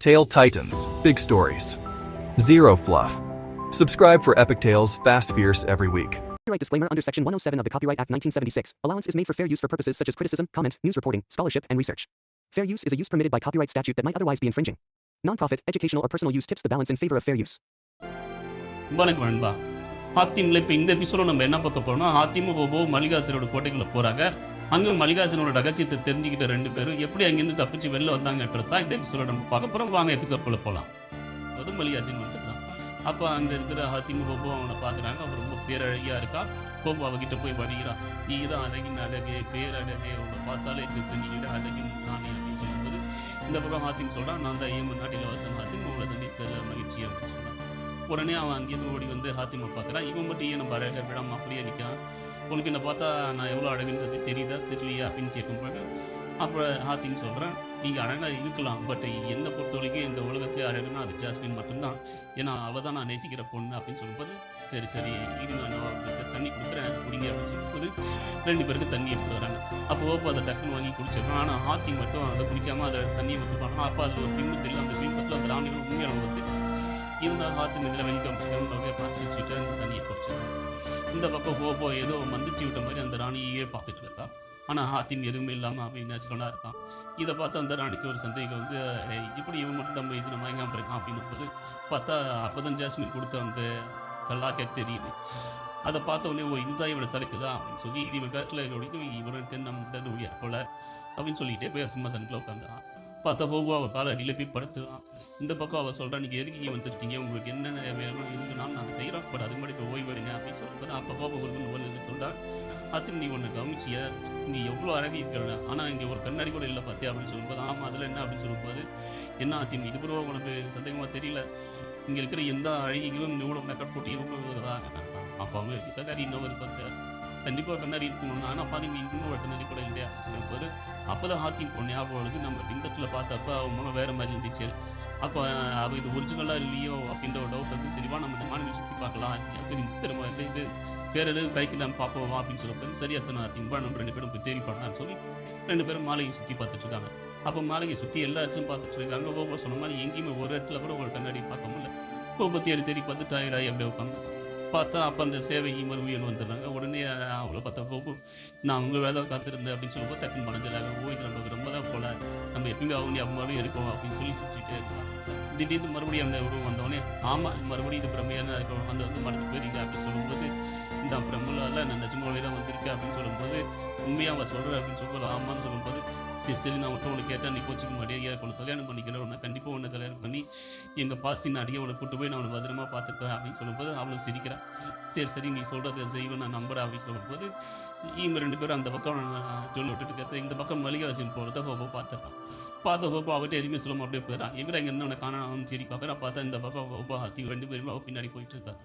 Tale Titans, big stories. Zero fluff. Subscribe for epic tales, fast, fierce every week. Copyright disclaimer under Section 107 of the Copyright Act 1976. Allowance is made for fair use for purposes such as criticism, comment, news reporting, scholarship, and research. Fair use is a use permitted by copyright statute that might otherwise be infringing. Non-profit, educational, or personal use tips the balance in favor of fair use. வணக்கம் நண்பா. ஹாத்திமில் இப்போ இந்த எபிசோட நம்ம என்ன பார்க்க போறோம்னா, ஹாத்திமுக மல்லிகாசனோட கோட்டைக்குள்ள போறாங்க. அங்கே மல்லிகாசனோட ரகசியத்தை தெரிஞ்சுக்கிட்ட ரெண்டு பேரும் எப்படி அங்கேருந்து தப்பிச்சு வெளில வந்தாங்கன்றது தான் இந்த எபிசோட நம்ம பார்க்க போறோம். வாங்க எபிசோட்குள்ள போகலாம். அது மல்லிகாசன் வந்துருக்கான். அப்போ அங்கே இருக்கிற ஹாத்திமுக அவனை பார்க்குறாங்க. அவன் ரொம்ப பேரழகியா இருக்கா. கோபு அவகிட்ட போய் வழிகிறான். நீ தான் அழகின் அழகே, பேரழகே, அவனை பார்த்தாலே இருக்கு, நீ அழகின் நானே அப்படின்னு சொல்லும்போது இந்த பக்கம் ஹாத்திம் சொல்கிறான், நான் தான் ஏமன் நாட்டில் வச்சேன் ஹாத்திம், அவளை சந்தித்ததில் மகிழ்ச்சி அப்படின்னு சொல்கிறான். உடனே அவன் அங்கேருந்து ஓடி வந்து ஹாத்திமை பார்க்குறான். இவன் மட்டும் ஏன் நம்ம அழகாக விடாமல் அப்படியே நிற்கிறான். உனக்கு என்னை பார்த்தா நான் எவ்வளோ அழகுன்றது தெரியுதா தெரியலையா அப்படின்னு கேட்கும்போது அப்புறம் ஹாத்தின்னு சொல்கிறேன், நீங்கள் அழகாக இருக்கலாம், பட் என்னை பொறுத்த வரைக்கும் இந்த உலகத்திலே அழகுன்னா அது ஜாஸ்மின் மட்டும்தான், ஏன்னா அவள் தான் நான் நேசிக்கிற பொண்ணு அப்படின்னு சொல்லும்போது சரி சரி இது நான் அவங்களுக்கு தண்ணி கொடுக்குறேன் குடிங்க அப்படின்னு சொல்லும்போது ரெண்டு பேருக்கு தண்ணி எடுத்து வராங்க. அப்போ அதை டக்குன்னு வாங்கி குடிச்சிருக்கான். ஆனால் ஹாத்தி மட்டும் அதை குடிக்காமல் அதை தண்ணியை ஊற்றுப்பாங்க. அப்போ அதில் ஒரு பிம்பத்தில் அந்த பிம்பத்தில் அந்த ராணிகள் உண்மையான வந்து இருந்தால் ஹாத்தி இதில் வெளியே காமிச்சிக்காம பார்த்துட்டு அந்த தண்ணியை குடிச்சிருக்கான். இந்த பக்கம் ஹோபோ ஏதோ மந்திரிச்சு விட்ட மாதிரி அந்த ராணியே பார்த்துட்டு இருக்கா. ஆனால் ஹாத்திம் எதுவுமே இல்லாமல் அப்படி நேச்சுரலாக இருக்கான். இதை பார்த்து அந்த ராணிக்கு ஒரு சந்தேகம் வந்து இப்படி இவன் மட்டும் நம்ம இது மயங்காமல் இருக்கான் அப்படின்னு போது பார்த்தா அப்போதான் ஜாஸ்மின் கொடுத்த அந்த கல்லாக்கெட் தெரியுது. அதை பார்த்த உடனே இதுதான் இவனை தலைக்குதா அப்படின்னு சொல்லி இது இவன் கட்டில் இவனுக்கு நம்ம முடியா போல அப்படின்னு சொல்லிட்டே போய் சும்மா சனிக்கில் உட்காந்தான். பார்த்தா ஹோபோ அவள் காலை அடியில் போய் படுத்துறான். இந்த பக்கம் அவள் சொல்கிறான், நீங்கள் எதுக்கு இங்கே வந்துருக்கீங்க, உங்களுக்கு என்னென்ன வேணும் இருக்குனாலும் நாங்கள் செய்கிறோம், பட் அது மாதிரி இப்போ ஓய்வு எடுங்க அப்படின்னு சொல்லும்போது அப்போ ஹோபோ ஒரு ஓய்வு சொல்கிறான். அது நீ ஒன்று கவனிச்சிய, இங்கே எவ்வளோ அழகாக இருக்கிற, ஆனால் இங்கே ஒரு கண்ணாடி கூட இல்லை பார்த்தியா அப்படின்னு சொல்லும்போது ஆமாம் அதில் என்ன அப்படின்னு சொல்லும்போது என்ன ஆத்திம் இது கூட உனக்கு சந்தேகமாக தெரியல, இங்கே இருக்கிற எந்த அழகிகளும் இவ்வளோ மேக்கப் போட்டு இவ்வளோ அப்போ அவங்க கிட்டக்காரி இன்னொரு பார்த்து கண்டிப்பாக கண்ணாடி இருக்கணும், ஆனால் பாருங்க இன்னொரு கண்ணாடி கூட இல்லையா சொல்லும்போது அப்போ தான் ஹாத்திம் பொண்ணு ஞாபகம் வருது. நம்ம லிங்கத்தில் பார்த்தப்ப அவன் மூலம் வேறு மாதிரி இருந்துச்சு. அப்போ அவள் இது ஒரிஜினலாக இல்லையோ அப்படின்ற ஒரு டவுட் வந்து சரிவா நம்ம இந்த மாநிலம் சுற்றி பார்க்கலாம், திரும்ப இது வேறு எதுவும் கைக்கு நம்ம பார்ப்போம் அப்படின்னு சொல்லும்போது சரியா சொன்னா திம்பா நம்ம ரெண்டு பேரும் போய் தேடி பண்ணலான்னு சொல்லி ரெண்டு பேரும் மாலையை சுற்றி பார்த்துட்டு இருக்காங்க. அப்போ மாலையை சுற்றி எல்லா இடத்துலையும் பார்த்துட்டு இருக்காங்க. ஓபோ சொன்ன மாதிரி எங்கேயுமே ஒரு இடத்துல கூட ஒரு கண்ணாடி பார்க்க முடியல. ஓபோ தேடி பார்த்து டயர்டாகி அப்படியே உட்காந்து பார்த்தா அப்போ அந்த சேவைக்கு மறுபடியும் வந்துடுறாங்க. உடனே அவ்வளோ பார்த்தா போகு நான் உங்கள் வேலை காத்திருந்தேன் அப்படின்னு சொல்லும்போது டக்குன்னு மனதில் இது நமக்கு ரொம்ப தான் போல, நம்ம எப்பயுமே அவங்க அம்மாவே இருக்கோம் அப்படின்னு சொல்லி சுற்றிட்டே இருக்கான். திடீர்னு மறுபடியும் அந்த உருவம் வந்தவொடனே ஆமாம் மறுபடியும் இது பிரமையான இருக்கும் வந்து மறந்து போயிருங்க அப்படின்னு சொல்லும்போது இந்த பிரம்மலால் நான் நிஜமாவே தான் வந்திருக்கேன் அப்படின்னு சொல்லும்போது உண்மையாக அவள் சொல்கிறேன் அப்படின்னு சொல்லும்போது ஆமான்னு சொல்லும்போது சரி நான் விட்டு உனக்கு கேட்டால் நீ கோச்சிக்க மாட்டேன், உனக்கு கல்யாணம் பண்ணிக்கிறேன், உன்னை கண்டிப்பாக உன்னை கல்யாணம் பண்ணி எங்கள் பாஸ்டின் அடியே உனக்கு கூட்டு போய் நான் உனக்கு பத்திரமா பார்த்துப்பேன் அப்படின்னு சொல்லும்போது அவளும் சிரிக்கிறான். சரி நீ சொல்கிறத செய்வேன் நான் நம்புறேன் அப்படின்னு சொல்லும்போது இவங்க ரெண்டு பேரும் அந்த பக்கம் சொல்லி விட்டுட்டு கேட்டு இந்த பக்கம் மல்லிகார்ஜுன் போகிறத ஹோபோ பார்த்துப்பான். பார்த்த ஹோபோ அவர்கிட்ட எதுவுமே சொல்ல அப்படியே போயிடறான். எங்கே எங்கே என்ன உனக்கு காணாமல் சரி பார்க்குறா. பார்த்தா இந்த பக்கம் ஹோபோ ஹாத்தி ரெண்டு பேருமே அவள் பின்னாடி போயிட்டு இருக்காங்க.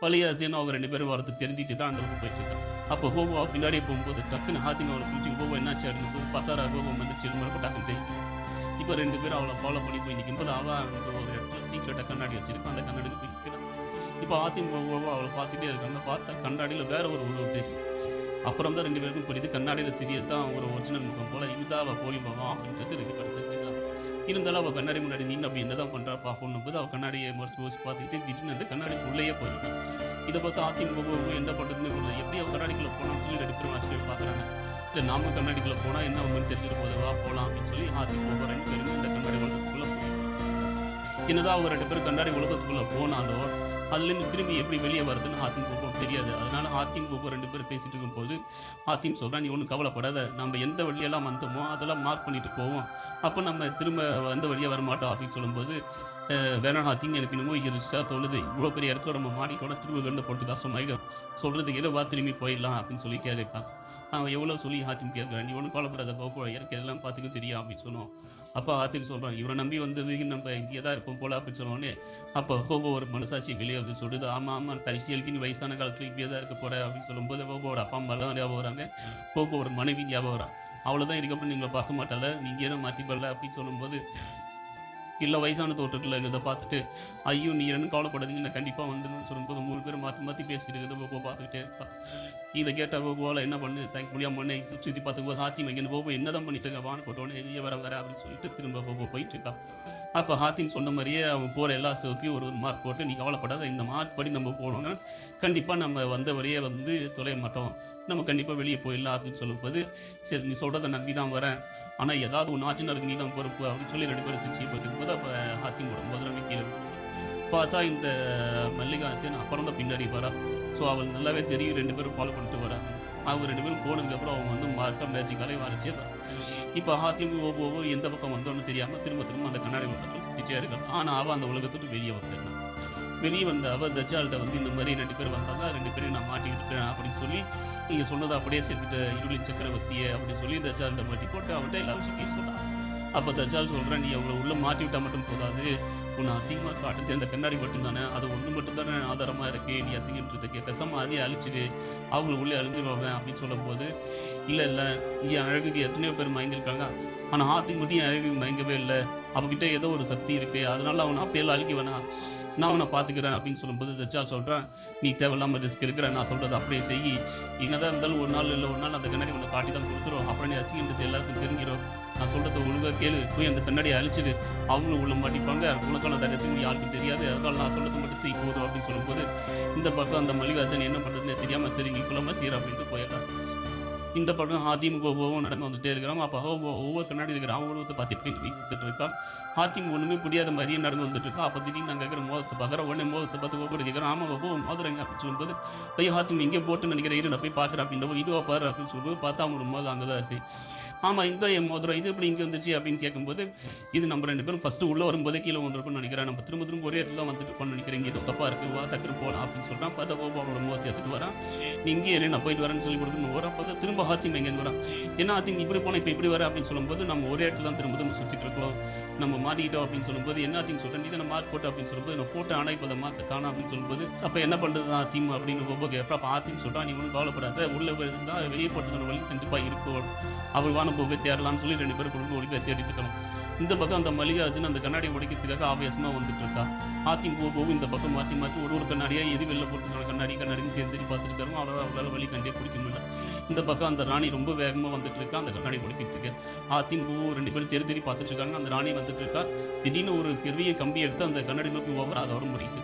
மல்லிகார்ஜுன் அவங்க ரெண்டு பேரும் வரது தெரிஞ்சுட்டு தான் அந்த பக்கம் போயிட்டு இருக்கான். அப்போ ஹோபோ பின்னாடியே போகும்போது டக்குன்னு ஹாத்திங்க அவளை பிடிச்சி ஹோபோ என்னாச்சு அப்படின்னு பார்த்தாரா ஹோபோ வந்துச்சு மறுபடியும் டக்குன்னு தெரியும். இப்போ ரெண்டு பேரும் அவளை ஃபாலோ பண்ணி போய் நிற்கும்போது அவள் அங்கே ஒரு இடத்துல சீக்கிரட்டாக கண்ணாடி வச்சிருக்கான். அந்த கண்ணாடியில் போய் நிற்கிறான். இப்போ ஹாத்திங்க ஹோபோ அவளை பார்த்துட்டே இருக்காங்க. பார்த்தா கண்ணாடியில் வேற ஒரு உருவம் தெரியும். அப்புறம் தான் ரெண்டு பேருக்கும் புரியுது கண்ணாடியில் தெரியறது தான் ஒரு ஒரிஜினல் முகம் போல இதுதான் அவள் போலி முகம் அப்படின்றது ரெண்டு பேரும் தெரிஞ்சுக்கலாம். இருந்தாலும் அவள் கண்ணாடி முன்னாடி நின்று அப்படி என்ன தான் பண்ணுறா பார்க்கணும் போது அவள் கண்ணாடியை மறுச்சு பார்த்துக்கிட்டு திடீர்னு அந்த கண்ணாடி உள்ளேயே போயிருக்கான். இதை பார்த்து அதிமுக என்ன பண்ணுறதுன்னு புரியல. எப்படி அவள் கண்ணாடிக்குள்ளே போனான்னு சொல்லி ரெண்டு பேரும் ஆச்சு பார்க்குறாங்க. சரி நாம கண்ணாடிக்குள்ளே போனால் என்ன ஒன்றுன்னு தெரிஞ்சுட்டு போதவா போகலாம் அப்படின்னு சொல்லி அதிமுக ரெண்டு பேருமே இந்த கண்ணாடி உலகத்துக்குள்ளே போயிருக்காங்க. என்னதான் அவங்க ரெண்டு பேரும் கண்ணாடி உலகத்துக்குள்ளே போனாலும் அதுலேருந்து திரும்பி எப்படி வெளியே வருதுன்னு அதிமுக தெரியாது. அதனால அதிமுக ரெண்டு பேரும் பேசிட்டு இருக்கும்போது அதிமுக சொல்கிறான், நீ ஒன்றும் கவலைப்படாத, நம்ம எந்த வழியெல்லாம் வந்தோமோ அதெல்லாம் மார்க் பண்ணிட்டு போவோம், அப்போ நம்ம திரும்ப வந்த வழியாக வரமாட்டோம் அப்படின்னு சொல்லும்போது வேணாம் ஹாத்தின்னு எனக்கு இன்னமும் இருச்சா தோணுது, இவ்வளோ பெரிய இடத்துல நம்ம மாடிக்கூட திரும்ப வெளில போகிறதுக்கு கஷ்டமாயிடும், சொல்கிறதுக்கு எவ்வளோ திரும்பி போயிடலாம் அப்படின்னு சொல்லி கேட்பான். அவன் எவ்வளோ சொல்லி ஹாத்திம் கேட்குறான், நீ ஒன்றும் கவலைப்படாத போப்போ எனக்கு எல்லாம் பார்த்துக்க தெரியும் அப்படின்னு சொன்னோம். அப்போ ஹாத்திம் சொல்கிறான், இவரை நம்பி வந்தது நம்ம இங்கே தான் இருப்போம் போல அப்படின்னு சொன்னோடனே அப்போ ஹோபோ ஒரு மனசாட்சி வெளியே வந்து சொல்லுது, ஆமாம் கடைசியலுக்கு நீ வயசான காலத்தில் இப்படியே தான் இருக்க போகிற அப்படின்னு சொல்லும்போது ஹோபோட அப்பா அம்மாலாம் ஞாபகம் வராங்க. ஹோபோ ஒரு மனைவி ஞாபகம் வரான். அவ்வளோதான் இதுக்கப்புறம் நீங்களை பார்க்க மாட்டால, நீங்கள் ஏதோ மாற்றி பண்ணல அப்படின்னு சொல்லும்போது இல்லை வயசான தோற்றத்தில் இதை பார்த்துட்டு ஐயோ நீ என்ன கவலைப்படாதீங்க நான் கண்டிப்பாக வந்துன்னு சொல்லும்போது மூணு பேரும் மாற்றி பேசிட்டு இருக்குது. போப்போ பார்த்துக்கிட்டே இருப்பான். இதை கேட்டால் போல என்ன பண்ணு தங்க முடியாமல் பண்ணு சுற்றி பார்த்துக்கும்போது சாத்தி வைக்கணும் போப்போ என்ன தான் பண்ணிட்டு இருக்க வான்னு போட்டோன்னே எதியே வர அப்படின்னு சொல்லிட்டு திரும்ப போப்போ போயிட்டு இருக்கான். அப்போ ஹாத்திம் சொன்ன மாதிரியே அவன் போகிற எல்லா ஷோக்கையும் ஒரு மார்க் போட்டு, நீ கவலைப்படாத, இந்த மார்க் படி நம்ம போனோம்னா கண்டிப்பாக நம்ம வந்த வழியே வந்து தொலைய மாட்டோம், நம்ம கண்டிப்பாக வெளியே போயிடலாம் அப்படின்னு சொல்லும்போது, சரி நீ சொல்கிறத நம்பி தான் வரேன், ஆனால் ஏதாவது ஒன்று ஆச்சுன்னா அதுக்கு நீ தான் பொறுப்பு அப்படின்னு சொல்லி 2 பேரும் சிரிச்சு போயிருக்கும்போது, அப்போ ஹாத்திமோட முதல்ல கீழே விழுந்து. பார்த்தா இந்த மல்லிகா ஆச்சுன்னு அப்புறம் தான் பின்னாடி வரா. ஸோ அவள் நல்லாவே தெரியும் 2 பேரும் ஃபாலோ பண்ணிட்டு வராங்க. அவங்க 2 பேரும் போனதுக்கப்புறம் அவங்க வந்து மார்க்காக மேஜிக்காலே வரைச்சி இப்போ ஹாத்திம் ஒவ்வொரு எந்த பக்கம் வந்தோன்னு தெரியாமல் திரும்ப திரும்ப அந்த கண்ணாடி பக்கத்தில் சுற்றிட்டே இருக்கான். ஆனால் அவள் அந்த உலகத்துட்டு வெளியே வந்துட்டான். வெளியே வந்த அவள் தஜ்ஜால்கிட்ட வந்து இந்த மாதிரி 2 பேர் வந்தாங்க, 2 பேரையும் நான் மாட்டி விட்டுட்டேன் அப்படின்னு சொல்லி, நீங்கள் சொன்னதை அப்படியே சேர்த்துட்டு இருளின் சக்கரவர்த்தியை அப்படின்னு சொல்லி தஜ்ஜால்கிட்ட மாட்டி போட்டு அவன்கிட்ட எல்லா விஷயத்தையும் சொன்னான். அப்போ தஜ்ஜால் சொல்கிறேன், நீ அவங்கள உள்ளே மாட்டி விட்டால் மட்டும் போதாது, உன்னை அசிங்கமாக காட்டுறது அந்த கண்ணாடி மட்டும் தானே, அது ஒன்று மட்டும் தானே ஆதாரமாக இருக்குது, நீ அசிங்கன்றதுக்கு பேசாமல் அதையே அழிச்சிட்டு அவங்கள உள்ளே அழிஞ்சிருவாங்க அப்படின்னு சொல்லும்போது, இல்லை இங்கே அழகுக்கு எத்தனையோ பேர் மயங்கிருக்காங்க, ஆனால் ஹாத்திம் மட்டும் என் அழகுக்கு மயங்கவே இல்லை, அவகிட்ட ஏதோ ஒரு சக்தி இருக்குது, அதனால அவனை அப்பையெல்லாம் அழிக்க வேணாம், நான் அவனை பார்த்துக்கிறேன் அப்படின்னு சொல்லும்போது தஜ்ஜால் சொல்கிறேன், நீ தேவையில்லாமல் ரிஸ்க் இருக்கிற, நான் சொல்கிறத அப்படியே செய், என்னதான் இருந்தாலும் ஒரு நாள் இல்லை ஒரு நாள் அந்த கண்ணாடி உன்னை காட்டி தான் கொடுத்துரும், அப்புறம் நீ அசிங்கன்றது எல்லாருக்கும் தெரிஞ்சிடும், நான் சொல்கிறத ஒழுங்காக கேளு, போய் அந்த கண்ணாடியை அழிச்சிடு, அவங்களும் உள்ள மாட்டிப்பாங்க, உனக்கான அந்த ரசிகம் யாருக்கும் தெரியாது, அதனால் நான் சொல்கிறது மட்டும் செய் போதும் அப்படின்னு சொல்லும்போது, இந்த பக்கம் அந்த மல்லிகார்ஜுன் என்ன பண்ணுறதுன்னு தெரியாமல் சரி நீ சொல்லாமல் செய்கிற அப்படின்ட்டு போயிடலாம். இந்த பக்கம் ஹாத்திம் ஒவ்வொரு நடந்து வந்துட்டே இருக்கிறான். அப்போ ஒவ்வொரு கண்ணாடி இருக்கிறான், ஒவ்வொருத்த பார்த்து வந்துட்டு இருக்கான். ஹாத்திம் ஒன்றுமே புரியாத மாதிரியே நடந்து வந்துட்டு இருக்கான். அப்போ திடீர்னு நாங்கள் கேட்குற மோதத்தை பார்க்குறேன். உடனே மோதத்தை பார்த்து ஒவ்வொரு கேட்குறேன், ஆமாம் மோதுறேங்க அப்படின்னு சொல்லும்போது, ஐயோ ஹாத்திம் இங்கே போட்டு நினைக்கிறேன், இரு நான் போய் பார்க்குறேன் அப்படின்ற இதுவாக பாரு அப்படின்னு சொல்லும்போது பார்த்தா அவங்களோட மோதம் அங்கே தான் இருக்குது. ஆமாம் இந்த என் மோதிரம் இது எப்படி இங்கே வந்துச்சு அப்படின்னு கேட்கும்போது, இது நம்ம 2 பேரும் ஃபஸ்ட்டு உள்ளே வரும்போதே கீழே வந்துருக்குன்னு நினைக்கிறேன், நம்ம திரும்ப திரும்ப ஒரே இடத்துல தான் வந்துட்டு இருக்கோம்னு நினைக்கிறேன், இங்கே ஏதோ தப்பாக இருக்குது, வா டக்குன்னு போகலாம் அப்படின்னு சொல்கிறான். பார்த்தா அவனோட மோதத்தை எடுத்துட்டு வரான். நீ இங்கே இரு நான் போயிட்டு வரேன்னு சொல்லி கொடுக்கணும் வரான். பார்த்தா திரும்ப ஹாத்திம் எங்கேன்னு வரான். என்ன ஹாத்திம் இப்படி போனால் இப்போ இப்படி வர அப்படின்னு சொல்லும்போது, நம்ம ஒரே இடத்துல தான் திரும்ப திரும்ப சுற்றிட்டு இருக்கோம், நம்ம மாட்டிக்கிட்டோம் அப்படின்னு சொல்லும்போது, என்ன ஹாத்திம் சொல்கிறேன், நீ தான் மார்க் போட்டு அப்படின்னு சொல்லும்போது, நான் போட்டு ஆனால் இப்போ அதை மார்க் காணும் அப்படின்னு சொல்லும்போது, அப்போ என்ன பண்ணுறது ஹாத்திம் அப்படின்னு ரொம்ப கேட்பா. அப்போ ஹாத்திம் சொல்கிறான், நீ ஒன்றும் கவலைப்படாத, உள்ளே இருந்தால் வெளியே போட்டதோட வழி கண்டிப்பாக இருக்கும், அவள் வானம் போய் தேடலாம்னு சொல்லி 2 பேரும் குடும்பம் ஒளி போய் தேடிட்டு இருக்கணும். இந்த பக்கம் அந்த மல்லிகார்ஜுன் அந்த கண்ணாடி உடைக்கிறதுக்காக ஆவேசமாக வந்துட்டு இருக்கா. ஹாத்திம் போகும் இந்த பக்கம் மாற்றி மாற்றி ஒரு கண்ணாடியாக எது வெளில போட்டுருக்காங்க கண்ணாடின்னு தேடி பார்த்துட்டு இருக்காங்க. அவளால் வழி கண்டே பிடிக்க முடியல. இந்த பக்கம் அந்த ராணி ரொம்ப வேகமாக வந்துட்டு இருக்கா அந்த கண்ணாடி உடைக்கிறதுக்கு. ஹாத்திம் 2 பேரும் தேடி பார்த்துட்டு இருக்காங்க. அந்த ராணி வந்துட்டு இருக்கா. திடீர்னு ஒரு பெரிய கம்பி எடுத்து அந்த கண்ணாடி நோக்கி ஓவர் அதை வர முடியுது.